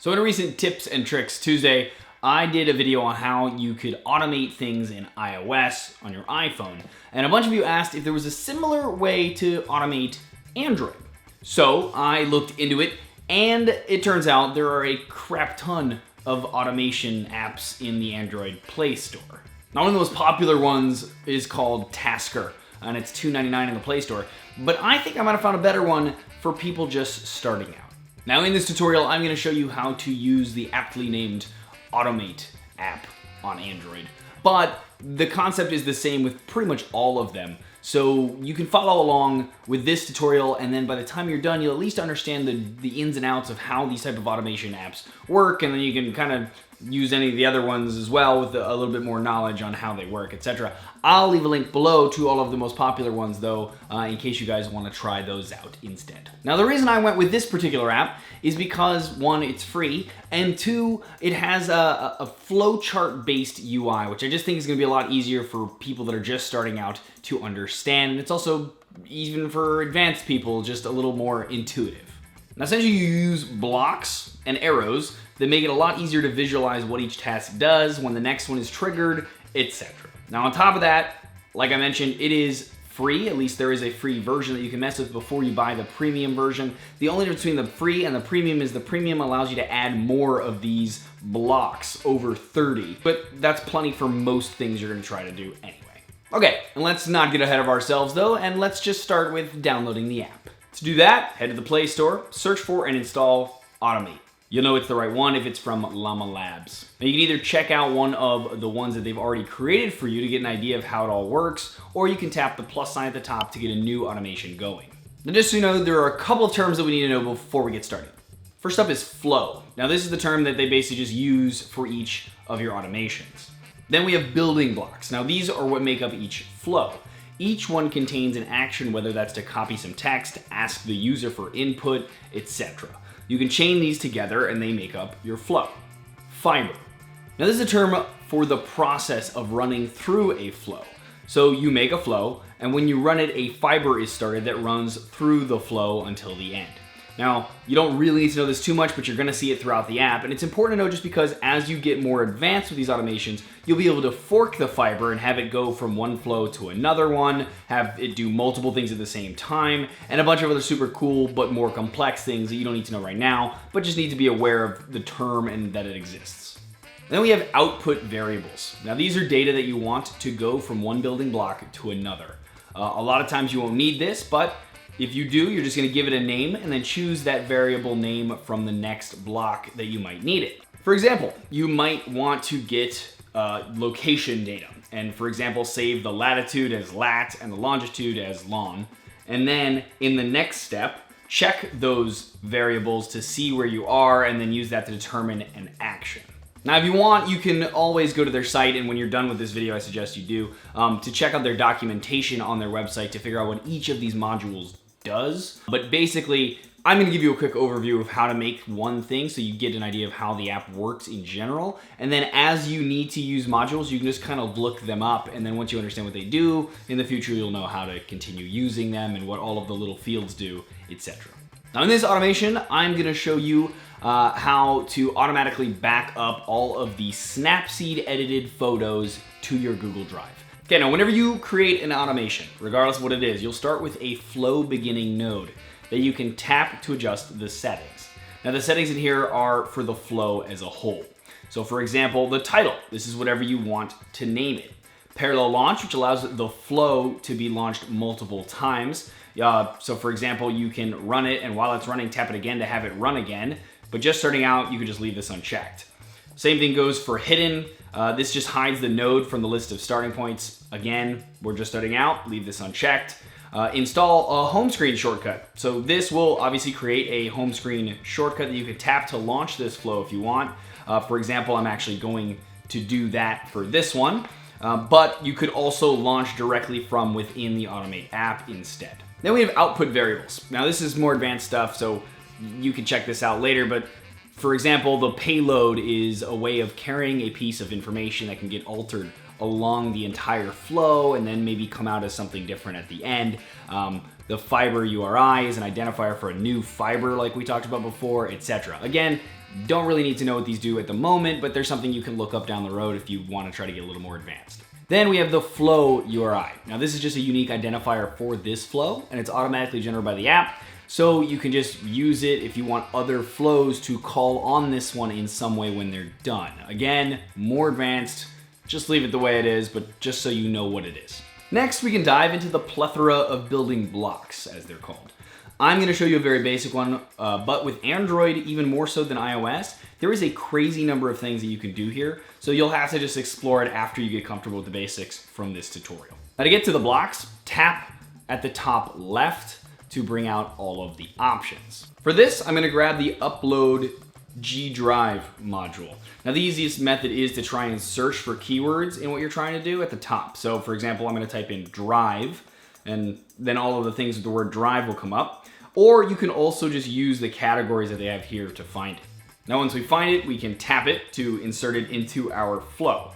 So in a recent Tips and Tricks Tuesday, I did a video on how you could automate things in iOS on your iPhone. And a bunch of you asked if there was a similar way to automate Android. So I looked into it, and it turns out there are a crap ton of automation apps in the Android Play Store. Now, one of the most popular ones is called Tasker, and it's $2.99 in the Play Store. But I think I might have found a better one for people just starting out. Now, in this tutorial, I'm going to show you how to use the aptly named Automate app on Android. But the concept is the same with pretty much all of them. So you can follow along with this tutorial, and then by the time you're done, you'll at least understand the ins and outs of how these type of automation apps work, and then you can kind of use any of the other ones as well with a little bit more knowledge on how they work, etc. I'll leave a link below to all of the most popular ones though, in case you guys want to try those out instead. Now, the reason I went with this particular app is because, one, it's free, and two, it has a flowchart based UI, which I just think is going to be a lot easier for people that are just starting out to understand, and it's also, even for advanced people, just a little more intuitive. Now, essentially you use blocks and arrows that make it a lot easier to visualize what each task does, when the next one is triggered, etc. Now, on top of that, like I mentioned, it is free. At least there is a free version that you can mess with before you buy the premium version. The only difference between the free and the premium is the premium allows you to add more of these blocks, over 30. But that's plenty for most things you're going to try to do anyway. Okay, and let's not get ahead of ourselves though, and let's just start with downloading the app. To do that, head to the Play Store, search for and install Automate. You'll know it's the right one if it's from Llama Labs. Now, you can either check out one of the ones that they've already created for you to get an idea of how it all works, or you can tap the plus sign at the top to get a new automation going. Now, just so you know, there are a couple of terms that we need to know before we get started. First up is flow. Now, this is the term that they basically just use for each of your automations. Then we have building blocks. Now, these are what make up each flow. Each one contains an action, whether that's to copy some text, ask the user for input, etc. You can chain these together and they make up your flow. Fiber. Now, this is a term for the process of running through a flow. So you make a flow, and when you run it, a fiber is started that runs through the flow until the end. Now, you don't really need to know this too much, but you're going to see it throughout the app, and it's important to know just because as you get more advanced with these automations, you'll be able to fork the fiber and have it go from one flow to another one, have it do multiple things at the same time, and a bunch of other super cool but more complex things that you don't need to know right now, but just need to be aware of the term and that it exists. Then we have output variables. Now, these are data that you want to go from one building block to another. A lot of times you won't need this, but if you do, you're just going to give it a name and then choose that variable name from the next block that you might need it. For example, you might want to get location data, and for example, save the latitude as lat and the longitude as lon, and then in the next step, check those variables to see where you are and then use that to determine an action. Now, if you want, you can always go to their site, and when you're done with this video, I suggest you do, to check out their documentation on their website to figure out what each of these modules does. But basically, I'm going to give you a quick overview of how to make one thing so you get an idea of how the app works in general. And then as you need to use modules, you can just kind of look them up. And then once you understand what they do, in the future, you'll know how to continue using them and what all of the little fields do, etc. Now, in this automation, I'm going to show you how to automatically back up all of the Snapseed edited photos to your Google Drive. Okay, now whenever you create an automation, regardless of what it is, you'll start with a flow beginning node that you can tap to adjust the settings. Now, the settings in here are for the flow as a whole. So for example, the title, this is whatever you want to name it. Parallel launch, which allows the flow to be launched multiple times. So for example, you can run it, and while it's running, tap it again to have it run again. But just starting out, you could just leave this unchecked. Same thing goes for hidden. This just hides the node from the list of starting points. Again, we're just starting out, leave this unchecked. Install a home screen shortcut. So this will obviously create a home screen shortcut that you can tap to launch this flow if you want. For example, I'm actually going to do that for this one. But you could also launch directly from within the Automate app instead. Then we have output variables. Now, this is more advanced stuff, so you can check this out later, but for example, the payload is a way of carrying a piece of information that can get altered along the entire flow and then maybe come out as something different at the end. The fiber URI is an identifier for a new fiber like we talked about before, etc. Again, Don't really need to know what these do at the moment, but there's something you can look up down the road if you want to try to get a little more advanced. Then we have the flow URI. Now this is just a unique identifier for this flow, and it's automatically generated by the app, so you can just use it if you want other flows to call on this one in some way when they're done. Again, more advanced, just leave it the way it is, but just so you know what it is. Next, we can dive into the plethora of building blocks, as they're called. I'm going to show you a very basic one, but with Android, even more so than iOS, there is a crazy number of things that you can do here, so you'll have to just explore it after you get comfortable with the basics from this tutorial. Now to get to the blocks, tap at the top left to bring out all of the options. For this, I'm going to grab the Upload G Drive module. Now the easiest method is to try and search for keywords in what you're trying to do at the top. So for example, I'm going to type in drive, and then all of the things with the word drive will come up. Or you can also just use the categories that they have here to find it. Now once we find it, we can tap it to insert it into our flow.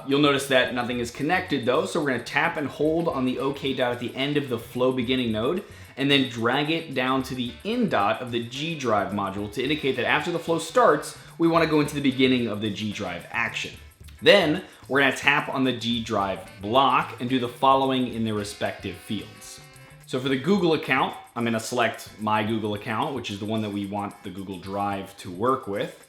You'll notice that nothing is connected though, so we're going to tap and hold on the OK dot at the end of the flow beginning node, and then drag it down to the in dot of the G Drive module to indicate that after the flow starts, we want to go into the beginning of the G Drive action. Then we're going to tap on the G Drive block and do the following in their respective fields. So for the Google account, I'm going to select my Google account, which is the one that we want the Google Drive to work with.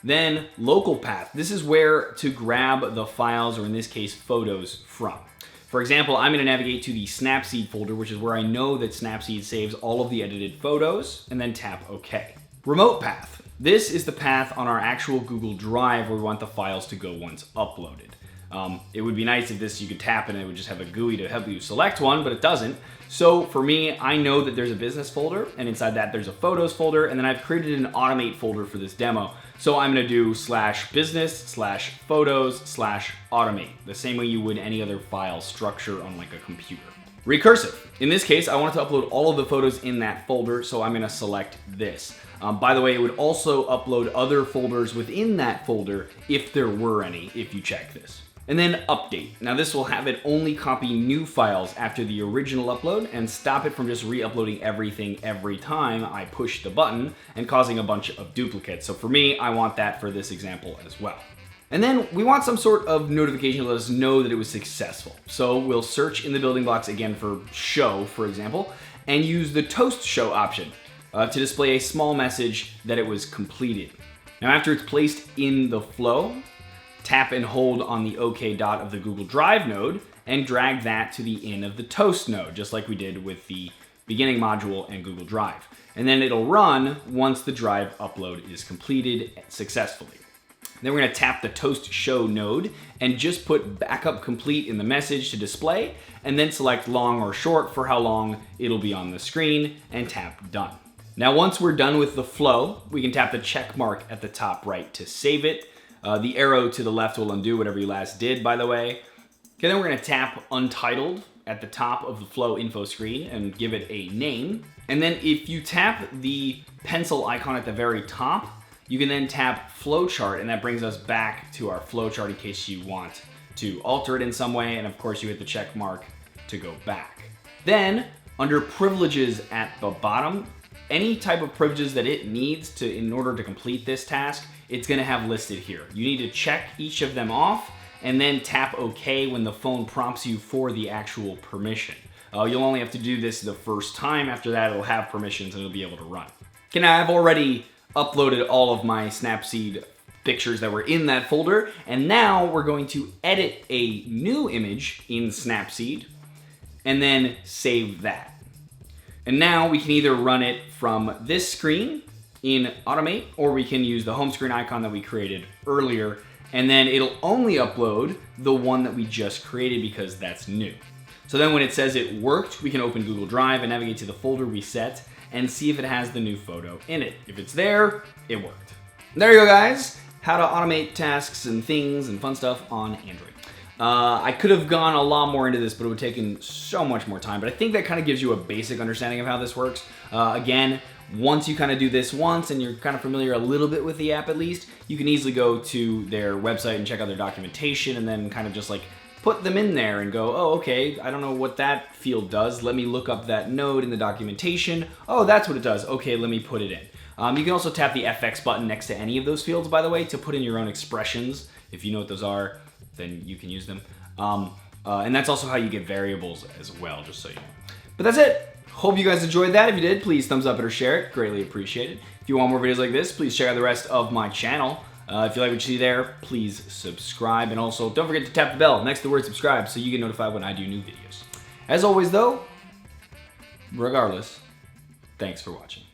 Then local path. This is where to grab the files, or in this case, photos from. For example, I'm going to navigate to the Snapseed folder, which is where I know that Snapseed saves all of the edited photos, and then tap OK. Remote path. This is the path on our actual Google Drive where we want the files to go once uploaded. It would be nice if you could tap and it would just have a GUI to help you select one, but it doesn't. So for me, I know that there's a business folder, and inside that there's a photos folder, and then I've created an automate folder for this demo. So I'm going to do /business/photos/automate, the same way you would any other file structure on like a computer. Recursive. In this case, I want to upload all of the photos in that folder, so I'm going to select this. By the way, it would also upload other folders within that folder if there were any, if you check this. And then update. Now this will have it only copy new files after the original upload and stop it from just re-uploading everything every time I push the button and causing a bunch of duplicates. So for me, I want that for this example as well. And then we want some sort of notification to let us know that it was successful. So we'll search in the building blocks again for show, for example, and use the toast show option to display a small message that it was completed. Now after it's placed in the flow, tap and hold on the OK dot of the Google Drive node and drag that to the in of the toast node, just like we did with the beginning module and Google Drive. And then it'll run once the drive upload is completed successfully. Then we're going to tap the toast show node and just put backup complete in the message to display, and then select long or short for how long it'll be on the screen and tap done. Now once we're done with the flow, we can tap the check mark at the top right to save it. The arrow to the left will undo whatever you last did, by the way. Okay, then we're going to tap Untitled at the top of the flow info screen and give it a name. And then if you tap the pencil icon at the very top, you can then tap flowchart, and that brings us back to our flowchart in case you want to alter it in some way. And of course you hit the check mark to go back. Then under privileges at the bottom, any type of privileges that it needs in order to complete this task, it's going to have listed here. You need to check each of them off and then tap OK when the phone prompts you for the actual permission. You'll only have to do this the first time. After that, it'll have permissions and it'll be able to run. Okay, now I've already uploaded all of my Snapseed pictures that were in that folder, and now we're going to edit a new image in Snapseed and then save that. And now we can either run it from this screen in Automate, or we can use the home screen icon that we created earlier, and then it'll only upload the one that we just created because that's new. So then when it says it worked, we can open Google Drive and navigate to the folder we set and see if it has the new photo in it. If it's there, it worked. There you go, guys. How to automate tasks and things and fun stuff on Android. I could have gone a lot more into this, but it would have taken so much more time. But I think that kind of gives you a basic understanding of how this works. Again, once you kind of do this once and you're kind of familiar a little bit with the app at least, you can easily go to their website and check out their documentation and then kind of just like put them in there and go, oh, okay, I don't know what that field does. Let me look up that node in the documentation. Oh, that's what it does. Okay, let me put it in. You can also tap the FX button next to any of those fields, by the way, to put in your own expressions. If you know what those are, then you can use them. And that's also how you get variables as well, just so you know. But that's it. Hope you guys enjoyed that. If you did, please thumbs up it or share it. Greatly appreciated. If you want more videos like this, please check out the rest of my channel. If you like what you see there, please subscribe. And also, don't forget to tap the bell next to the word subscribe so you get notified when I do new videos. As always, though, regardless, thanks for watching.